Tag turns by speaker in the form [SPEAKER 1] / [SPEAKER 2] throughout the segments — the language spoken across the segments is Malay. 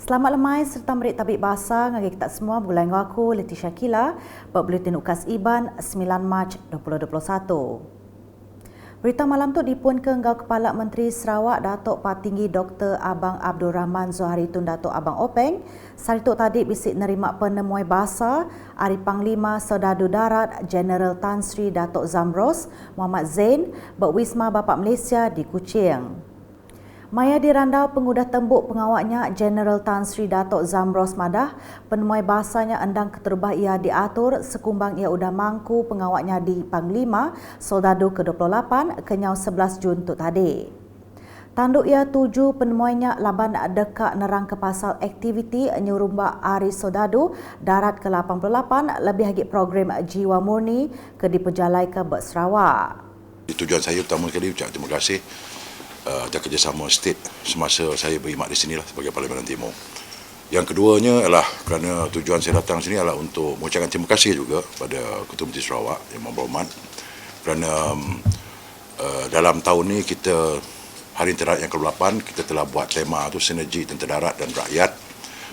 [SPEAKER 1] Selamat lemai serta merik tabik bahasa ngagi kita semua bergulai dengan aku Leticia Kila buat Buletin Ukas Iban 9 Mac 2021. Berita malam tu dipun ke Engkau Kepala Menteri Sarawak Datuk Patinggi Dr. Abang Abdul Rahman Zohari Tun Datuk Abang Openg sarituk tadi bisik nerima penemuai bahasa Ari Panglima Serdadu Darat Jeneral Tan Sri Datuk Zamros Muhammad Zain berwisma Bapak Malaysia di Kuching. Maya dirandau pengudah tembuk pengawaknya Jeneral Tan Sri Datuk Zamros Madah, penemuai bahasanya endang keterubah ia diatur sekumbang ia udah mangku pengawaknya di Panglima Soldadu ke-28 kenyau 11 Jun tu tadi. Tanduk ia tuju penemuainya laban dekak nerang ke pasal aktiviti nyurumba Ari Soldadu Darat ke-88 lebih lagi program Jiwa Murni ke diperjalai ke Sarawak.
[SPEAKER 2] Tujuan saya pertama sekali ucap terima kasih atas kerjasama state semasa saya berkhidmat di sinilah sebagai Parlimen Timur. Yang keduanya adalah kerana tujuan saya datang sini adalah untuk mengucapkan terima kasih juga pada Ketua Menteri Sarawak Yang Berhormat kerana dalam tahun ini kita Hari Tentera yang ke-8 kita telah buat tema tu sinergi tentera darat dan rakyat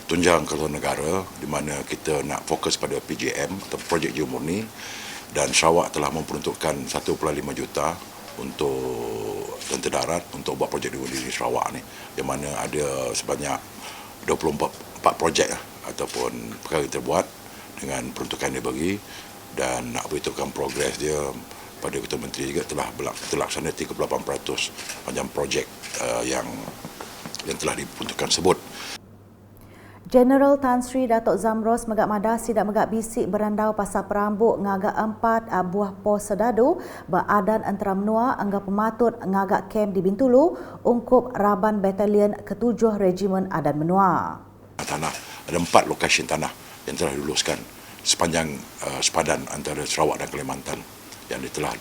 [SPEAKER 2] tunjang keluar negara di mana kita nak fokus pada PJM atau projek Jiwa Murni dan Sarawak telah memperuntukkan 1.5 juta untuk tentera darat untuk buat projek di Sarawak ni, yang mana ada sebanyak 24 projek ataupun perkara kita buat dengan peruntukan dia bagi, dan nak beritahukan progres dia pada Ketua Menteri juga telah terlaksana 38% macam projek yang telah diperuntukkan sebut.
[SPEAKER 1] Jeneral Tan Sri Datuk Zamros megak madah sidak megak bisik berandau pasal perambuk ngagak 4 buah pos sedadu beradan antara menua angga pematut ngagak kem di Bintulu ungkup Raban Batalion ke-7 Regimen Adan Menua.
[SPEAKER 2] Tanah ada 4 lokasi tanah yang telah diluluskan sepanjang sepadan antara Sarawak dan Kalimantan yang telah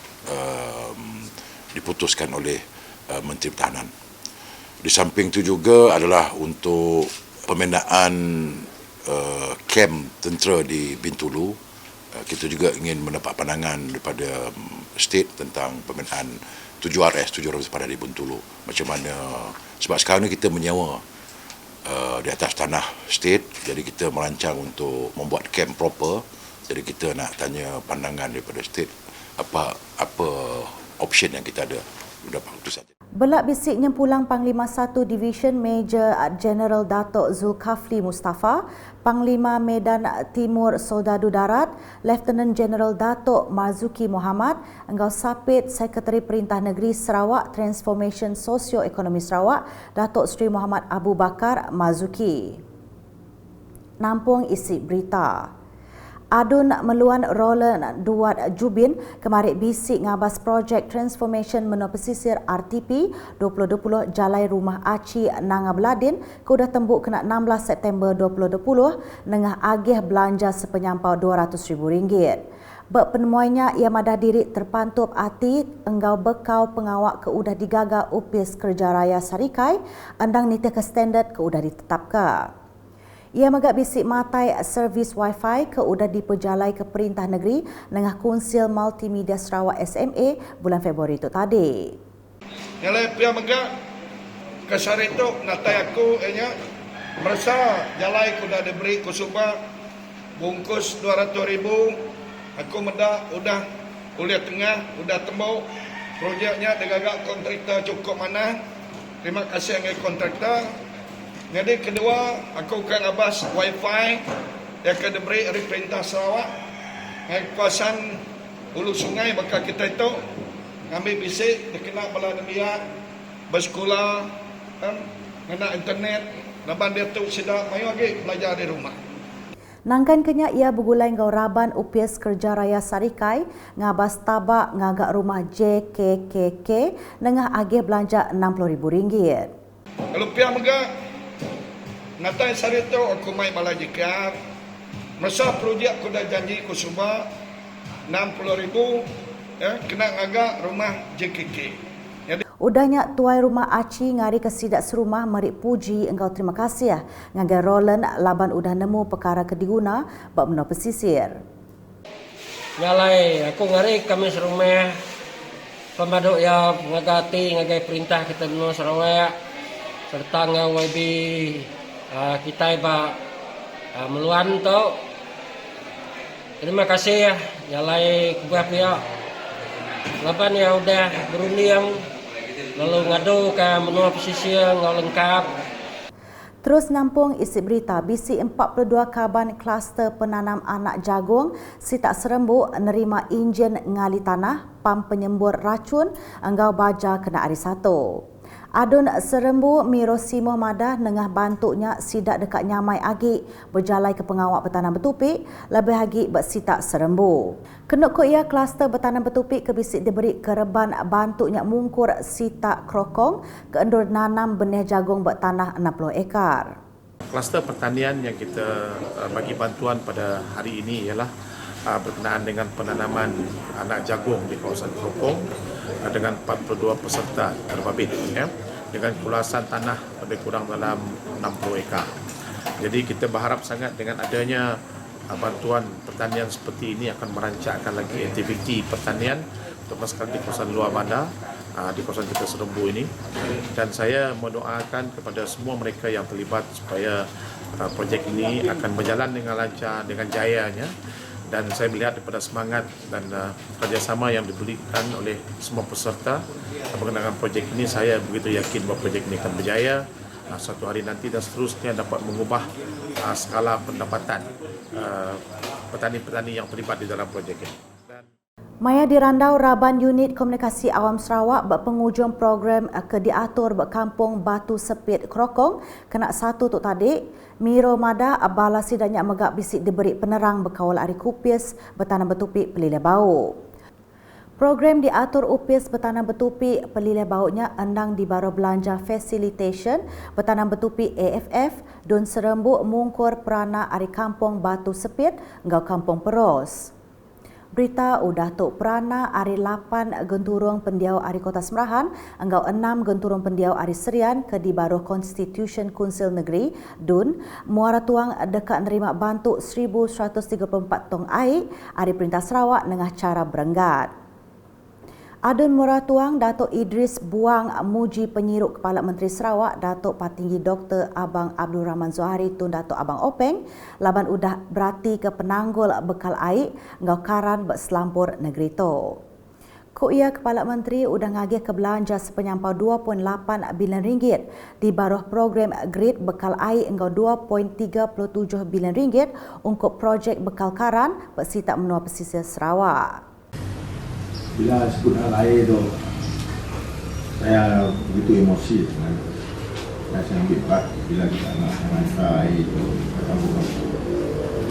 [SPEAKER 2] diputuskan oleh Menteri Pertahanan. Di samping itu juga adalah untuk pembinaan kem tentera di Bintulu. Kita juga ingin mendapat pandangan daripada state tentang pembinaan 7RS, 7 sepadan di Bintulu. Macam mana, sebab sekarang ni kita menyewa di atas tanah state, jadi kita merancang untuk membuat kem proper. Jadi kita nak tanya pandangan daripada state, apa option yang kita ada. Dapat itu saja.
[SPEAKER 1] Belak bisik nyempulang Panglima 1 Division Major General Datuk Zulkafli Mustafa, Panglima Medan Timur Soldadu Darat, Lieutenant General Datuk Marzuki Muhammad, Enggau Sapit Sekretari Perintah Negeri Sarawak Transformation Socio-Ekonomi Sarawak, Datuk Seri Muhammad Abu Bakar Marzuki. Nampung isi berita. Adun meluan Roland Duat Jubin kemarin bisik ngabas projek Transformation Menua Pesisir RTP 2020 Jalai Rumah Aci Nanga Beladin kudah tembuk kena 16 September 2020 nengah agih belanja sepenyampau RM200,000. Berpenemuainya ia madah diri terpantup hati enggau bekau pengawak ke udah digaga upis kerja raya Sarikai andang nita ke standard ke udah ditetapkan. Ia megak bisik matai servis Wi-Fi ke udah diperjalai ke Perintah Negeri nengah Konsil Multimedia Sarawak SMA bulan Februari itu tadi.
[SPEAKER 3] Yang pihak megak kesari itu natai aku merasa jalai ku dah diberi kusubah bungkus 200,000 aku medak udah kuliah tengah udah tembok projeknya digagak kontraktor cukup mana. Terima kasih dengan kontraktor. Jadi kedua, aku akan abas Wi-Fi yang akan diberi oleh Perintah Sarawak. Kawasan hulu sungai bakal kita itu ambil bisik, terkena bala nemiak, bersekolah, kena internet, lepas dia tu sedap, mayu lagi belajar di rumah.
[SPEAKER 1] Nangkan kenya ia bergulai ngau Raban upis kerja raya Sarikai ngabas tabak ngagak rumah JKKK nengah agih belanja RM60,000.
[SPEAKER 3] Kalau pihak megak natai sari tu aku mai bala jikar. Masa projek aku dah janji aku semua 60,000 kena ngagak rumah JKK.
[SPEAKER 1] Udahnya tuai rumah Aci ngari kesidak serumah merik puji engkau terima kasih ngagai Roland laban udah nemu perkara kediguna bab menua pesisir.
[SPEAKER 4] Nyalai aku ngari kami serumah pemaduk ya ngagati ngagai perintah kita menua Sarawak serta ngau YB kita iba meluan tu. Terima kasih ya nyalai kubah pihak. Laban ya udah berunding lalu ngadu ke menua pesisir ngau lengkap.
[SPEAKER 1] Terus nampung isi berita, BC 42 kaban kluster penanam anak jagung Sitak Serembu nerima enjin ngali tanah, pam penyembur racun, enggau baja kena hari 1. Adun Serembu Mirosimo Madah nengah bantuknya sidak dekat nyamai agi berjalai ke pengawak bertanam betupik lebih agi bersitak Serembu. Kenuk ko ia kluster bertanam betupik kebisik diberi kereban bantuknya mungkur sitak krokong ke endur nanam benih jagung bertanah 60 ekar.
[SPEAKER 5] Kluster pertanian yang kita bagi bantuan pada hari ini ialah berkenaan dengan penanaman anak jagung di kawasan Krokong dengan 42 peserta terbabit ya, dengan kulasan tanah lebih kurang dalam 60 ekar. Jadi kita berharap sangat dengan adanya bantuan pertanian seperti ini akan merancangkan lagi aktiviti pertanian terutama sekali di kawasan Luar Manda, di kawasan kita Serembu ini, dan saya mendoakan kepada semua mereka yang terlibat supaya projek ini akan berjalan dengan lancar, dengan jayanya. Dan saya melihat daripada semangat dan kerjasama yang diberikan oleh semua peserta berkenaan projek ini, saya begitu yakin bahawa projek ini akan berjaya suatu hari nanti dan seterusnya dapat mengubah skala pendapatan petani-petani yang terlibat di dalam projek ini.
[SPEAKER 1] Maya dirandau Raban Unit Komunikasi Awam Sarawak berpengujung program ke diatur berkampung Batu Sepit Krokong kena 1 tuk tadi. Miro Mada bala sidanya megak bisik diberi penerang berkawal ari kupis bertanam betupik pelilih bau. Program diatur upis bertanam betupik pelilih baunya endang di Baro Belanja Facilitation bertanam betupik AFF Dun Serembu mungkur perana ari kampung Batu Sepit ngau kampung Peros. Berita udah tok perana ari 8 genturung pendiau ari Kota Semerahan, enggau 6 genturung pendiau ari Serian ke di Baruh Constitution Council Negeri Dun, Muara Tuang dekat nerima bantu 1134 tong air ari Perintah Sarawak dengan cara berenggat. Adun Muara Tuang Datuk Idris Buang muji penyiruk Kepala Menteri Sarawak Datuk Patinggi Dr. Abang Abdul Rahman Zohari Tun Datuk Abang Openg laban udah berarti ke penanggul bekal air ngau karan berselampur negeri to. Ko ia Kepala Menteri udah ngagih ke belanja sepenyampau 2.8 bilion ringgit di baruh program grid bekal air engkau 2.37 bilion ringgit untuk projek bekal karan bersita menua pesisir Sarawak.
[SPEAKER 6] Bila sebut hal air tu, saya begitu emosi dengan saya ambil part bila kita nak menghantar air tu ke kampung-kampung.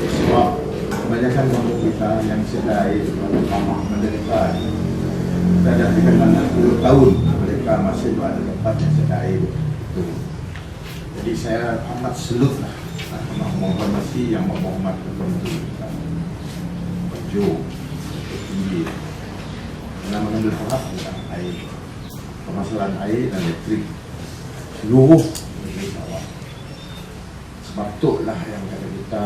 [SPEAKER 6] Sebab kebanyakan kampung kita yang sedia air terlalu lama menderita. Kita dah dikenal 10 tahun mereka masih berada tempat yang sedia air tu. Jadi saya amat selut lah menghormati yang menghormat kepada kita. Baju tinggi. Dalam mengambil tahap tentang air, permasalahan air dan elektrik seluruh negeri Sarawak. Sebab itulah yang kata kita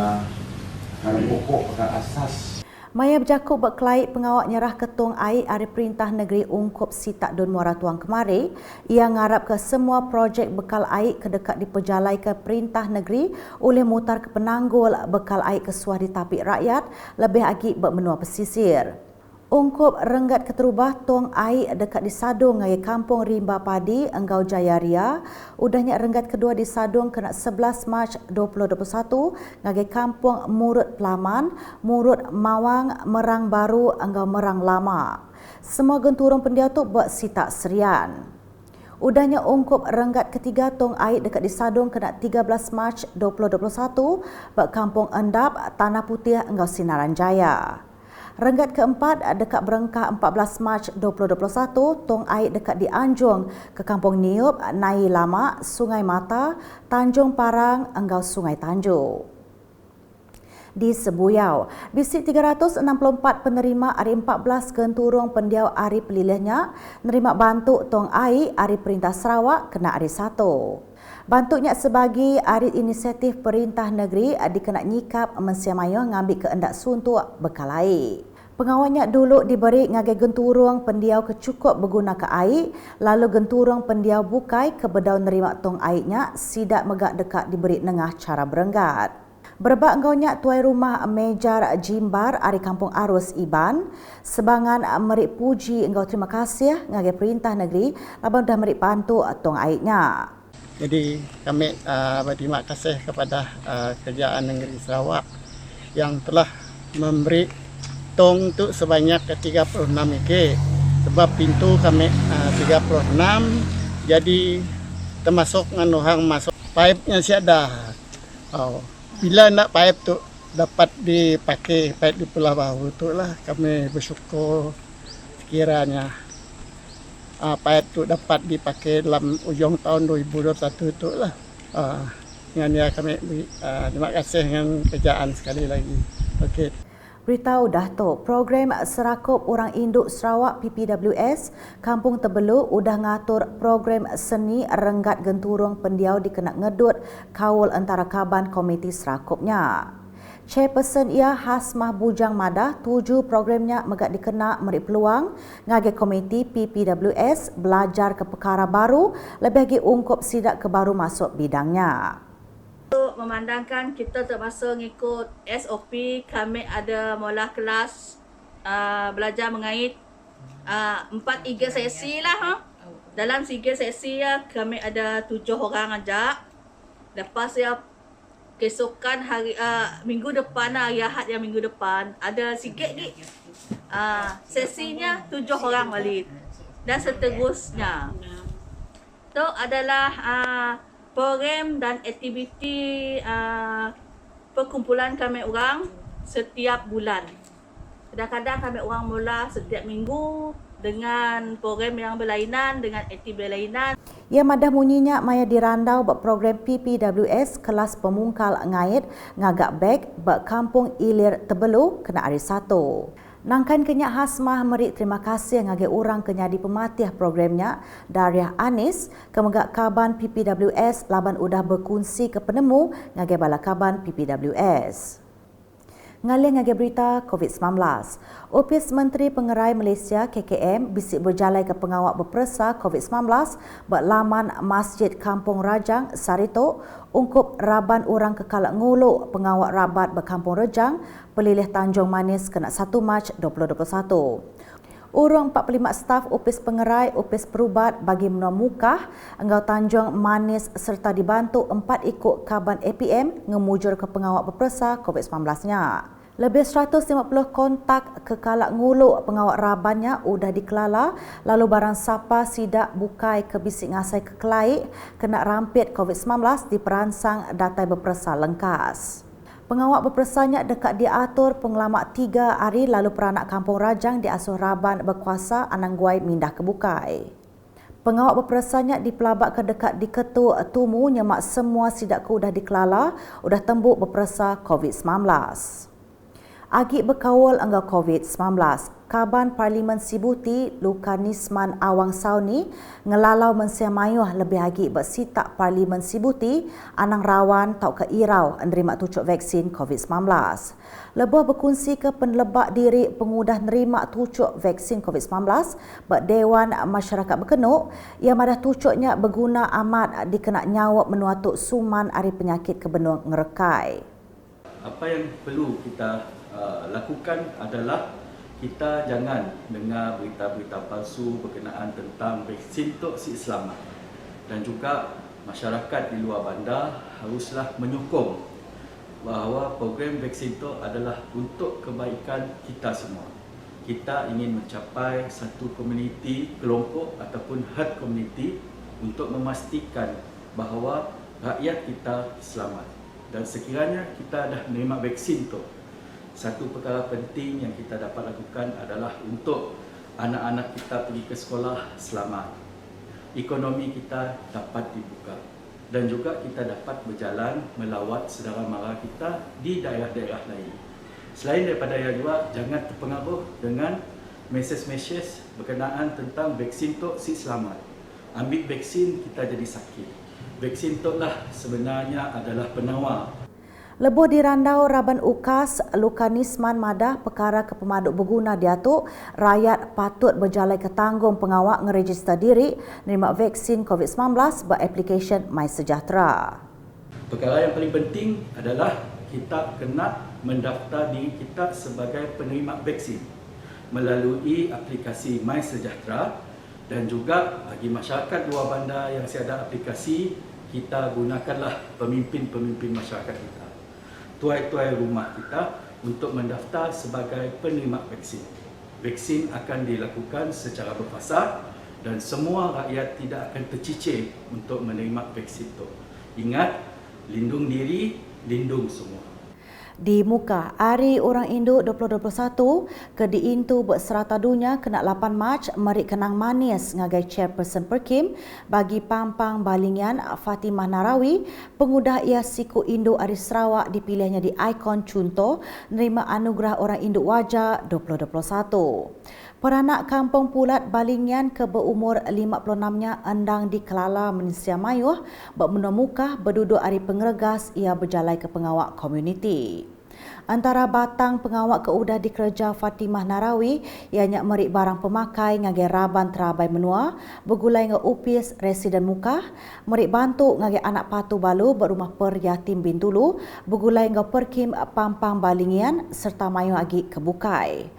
[SPEAKER 6] harus pokok pada asas.
[SPEAKER 1] Maya berjakuk berkelai pengawak nyerah ketung air ari Perintah Negeri Ungkup Sitak Dun Muara Tuang kemari. Ia ngarap ke semua projek bekal air kedekat diperjalai ke Perintah Negeri oleh mutar ke penanggul bekal air kesuah di tapik rakyat lebih lagi bermenua pesisir. Ungkup renggat keterubah tong air dekat di Sadung ngai Kampung Rimba Padi, Enggau Jaya Ria. Udahnya renggat kedua di Sadung kena 11 Mac 2021 ngai Kampung Murut Pelaman, Murut Mawang, Merang Baru, Enggau Merang Lama. Semua genturung pendiau tu buat sitak serian. Udahnya ungkup renggat ketiga tong air dekat di Sadung kena 13 Mac 2021 buat Kampung Endap, Tanah Putih, Enggau Sinaran Jaya. Renggat keempat dekat Berengkah 14 Mac 2021, tong air dekat di Anjung ke Kampung Niup, Nai Lama, Sungai Mata, Tanjung Parang, Enggau Sungai Tanjung. Di Sebuyau, bisik 364 penerima hari 14 genturung pendiau hari pelilihnya nerima bantu tong air hari Perintah Sarawak kena hari 1. Bantuknya sebagai hari inisiatif Perintah Negeri dikena nyikap mensiamayo ngambil keendak suntuk bekal air. Pengawalnya dulu diberi ngagai genturung pendiau kecukup berguna ke air, lalu genturung pendiau bukai ke bedau nerima tong airnya, sidak megak dekat diberi nengah cara berenggat. Berbak engkaunya tuai rumah Mejar Jimbar ari Kampung Arus Iban, sebangan merik puji engkau terima kasih ngagai perintah negeri, laban dah merik bantu tong airnya.
[SPEAKER 7] Jadi kami berterima kasih kepada Kerajaan Negeri Sarawak yang telah memberi tong tu sebanyak 36 ikit. Sebab pintu kami 36, jadi termasuk dengan orang masuk paipnya siada. Bila nak paip tu dapat dipakai, paip di Pulau Baru tu lah kami bersyukur sekiranya paip tu dapat dipakai dalam ujung tahun 2021 tu lah. Dengan ya kami terima kasih dengan kerajaan sekali lagi. Okey.
[SPEAKER 1] Beritahu Dato', program Serakup Orang Induk Sarawak PPWS Kampung Tebelu udah ngatur program seni renggat genturung pendiau dikena ngedut kawul antara kaban komiti serakupnya. Chairperson ia Hasmah Bujang Madah tuju programnya megak dikena meri peluang ngagai komiti PPWS belajar ke perkara baru lebih lagi ungkup sidak ke baru masuk bidangnya.
[SPEAKER 8] Memandangkan kita terpaksa mengikut SOP, kami ada mula kelas belajar mengait 4 3 sesi lah. Dalam 3 sesi kami ada 7 orang aja. Lepas keesokan hari minggu depan, hari Ahad yang minggu depan ada sikit ni. Sesinya 7 orang balik. Dan seterusnya. Itu adalah program dan aktiviti perkumpulan kami orang setiap bulan. Kadang-kadang kami orang mula setiap minggu dengan program yang berlainan, dengan aktiviti berlainan.
[SPEAKER 1] Ia madah munyinya maya dirandau buat program PPWS kelas pemungkal ngait ngagak beg buat Kampung Ilir Tebelu kena hari 1. Nangkan kenyak Hasmah merik terima kasih ngagai orang kenyadi pematih programnya Dariah Anis kemegak kaban PPWS laban udah berkongsi ke penemu ngagai bala kaban PPWS. Ngalih ngagai berita COVID-19. Opis Menteri Pengerai Malaysia KKM bisik berjalai ke pengawal berpersa COVID-19 buat laman Masjid Kampung Rajang Sarito ungkup raban orang kekalak nguluk pengawal rabat berkampung Rejang pelilih Tanjung Manis kena 1 Mac 2021. Urang 45 staf Opis Pengerai, Opis Perubat bagi menua mukah enggau Tanjung Manis serta dibantu 4 ikut kaban APM ngemujur ke pengawal berpersa COVID-19-nya. Lebih 150 kontak kekalak nguluk pengawal rabannya udah dikelala lalu barang siapa sidak bukai ke bisik ngasai ke kelai kena rampit COVID-19 diperansang datai berpersa lengkas. Pengawal berpersanya dekat diatur pengelamak 3 hari lalu peranak Kampung Rajang diasuh raban berkuasa anang guai mindah ke bukai. Pengawal berpersanya dipelabak ke dekat di ketua tumu nyemak semua sidak ke udah dikelala udah tembuk berpersa COVID-19. Agi berkawal enggau COVID-19, Kaban Parlimen Sibuti Lukanisman Awang Sauni ngelalau mensiamayuh lebih lagi bersitak Parlimen Sibuti anang rawan tau ke irau nerima tucuk vaksin COVID-19. Lebih berkongsi ke penlebak diri pengudah nerima tucuk vaksin COVID-19 buat Dewan Masyarakat Berkenuk yang madah tucuknya berguna amat dikena nyawa menuatuk suman ari penyakit kebenung ngerekai.
[SPEAKER 9] Apa yang perlu kita lakukan adalah kita jangan dengar berita-berita palsu berkenaan tentang vaksin untuk si selamat, dan juga masyarakat di luar bandar haruslah menyokong bahawa program vaksin itu adalah untuk kebaikan kita semua. Kita ingin mencapai satu komuniti, kelompok ataupun herd community untuk memastikan bahawa rakyat kita selamat. Dan sekiranya kita dah menerima vaksin itu, satu perkara penting yang kita dapat lakukan adalah untuk anak-anak kita pergi ke sekolah selamat. Ekonomi kita dapat dibuka dan juga kita dapat berjalan melawat saudara mara kita di daerah-daerah lain. Selain daripada yang luar, jangan terpengaruh dengan mesej-mesej berkenaan tentang vaksin untuk si selamat. Ambil vaksin kita jadi sakit. Vaksin itulah sebenarnya adalah penawar.
[SPEAKER 1] Lebuh di Randau Raban Ukas, Lukanisman Madah perkara kepemaduk berguna diatuk, rakyat patut berjalai ke tanggung pengawak ngeregister diri nerima vaksin COVID-19 beraplikasi MySejahtera.
[SPEAKER 9] Perkara yang paling penting adalah kita kena mendaftar diri kita sebagai penerima vaksin melalui aplikasi MySejahtera, dan juga bagi masyarakat luar bandar yang tiada aplikasi, kita gunakanlah pemimpin-pemimpin masyarakat kita, tuai-tuai rumah kita untuk mendaftar sebagai penerima vaksin. Vaksin akan dilakukan secara berfasar dan semua rakyat tidak akan tercicir untuk menerima vaksin itu. Ingat, lindung diri, lindung semua.
[SPEAKER 1] Di muka Hari Orang Induk 2021 ke diintu berserata dunia kena 8 Mac merik kenang manis ngagai Chairperson Perkim bagi Pampang Balingian Fatimah Narawi, pengudah ia siku Induk Ari Sarawak dipilihnya di ikon contoh nerima anugerah Orang Induk Wajah 2021. Peranak Kampung Pulat Balingian ke berumur 56-nya endang di Kelala Malaysia Mayuh bermenamukah berduduk hari pengeregas ia berjalai ke pengawak komuniti. Antara batang pengawak keudah di kerja Fatimah Narawi ianya merik barang pemakai ngagai raban terabai menua, bergulai ngah upis residen Mukah, merik bantu ngagai anak patu balu berumah per yatim Bintulu, bergulai ngah Perkim Pampang Balingian serta Mayuh agi kebukai.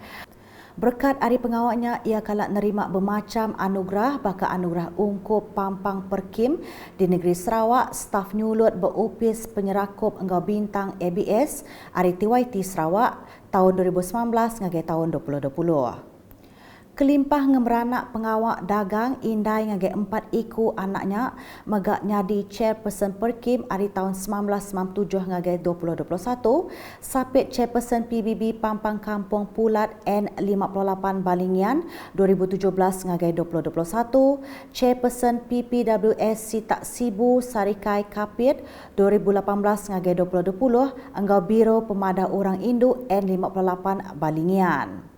[SPEAKER 1] Berkat hari pengawaknya, ia kalak nerima bermacam anugerah, baka anugerah ungkup Pampang Perkim di negeri Sarawak, staf nyulut berupis penyerakup enggau bintang ABS hari TYT Sarawak tahun 2019 ngagai tahun 2020. Kelimpah ngemeranak pengawak dagang indai ngagai 4 iku anaknya megak nyadi Chairperson Perkim hari tahun 1997 ngagai 2021, sapit Chairperson PBB Pampang Kampung Pulat N58 Balingian 2017 ngagai 2021, Chairperson PPWS Sitak Sibu Sarikai Kapit 2018 ngagai 2020, enggau Biro Pemadah Orang Induk N58 Balingian.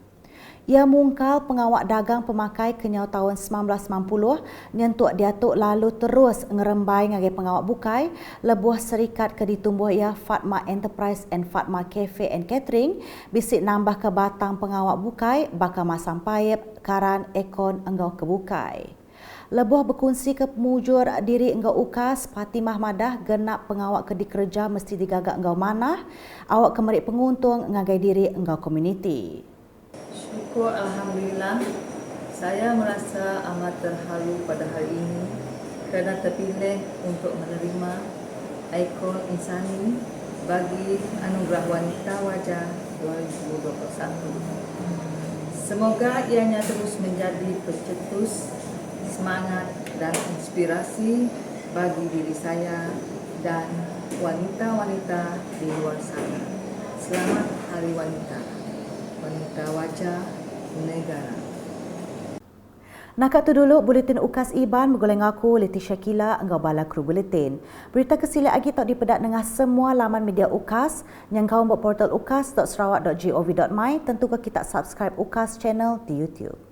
[SPEAKER 1] Ia mungkal pengawak dagang pemakai kenyau tahun 1990 nyentuk diatuk lalu terus ngerembai ngagai pengawak bukai lebuh serikat ke ditumbuh ia Fatma Enterprise and Fatma Cafe and Catering bisik nambah ke batang pengawak bukai bakal masang paip karan ekon enggau kebukai. Lebuh berkongsi ke pemujur diri enggau ukas Fatimah Madah genap pengawak ke dikerja mesti digagak enggau manah awak kemerik penguntung ngagai diri enggau komuniti.
[SPEAKER 10] Syukur Alhamdulillah, saya merasa amat terharu pada hari ini kerana terpilih untuk menerima ikon insani bagi Anugerah Wanita Wajah 2021. Semoga ianya terus menjadi pencetus semangat dan inspirasi bagi diri saya dan wanita-wanita di luar sana. Selamat Hari Wanita. Wanita Wajah Negara.
[SPEAKER 1] Nak tu dulu buletin UKAS IBAN menggoleng aku Leticia Kila enggau bala kru buletin. Berita kesila lagi tak dipedak dengan semua laman media UKAS yang kau buat portal ukas.sarawak.gov.my. Tentu ke kita subscribe UKAS channel di YouTube.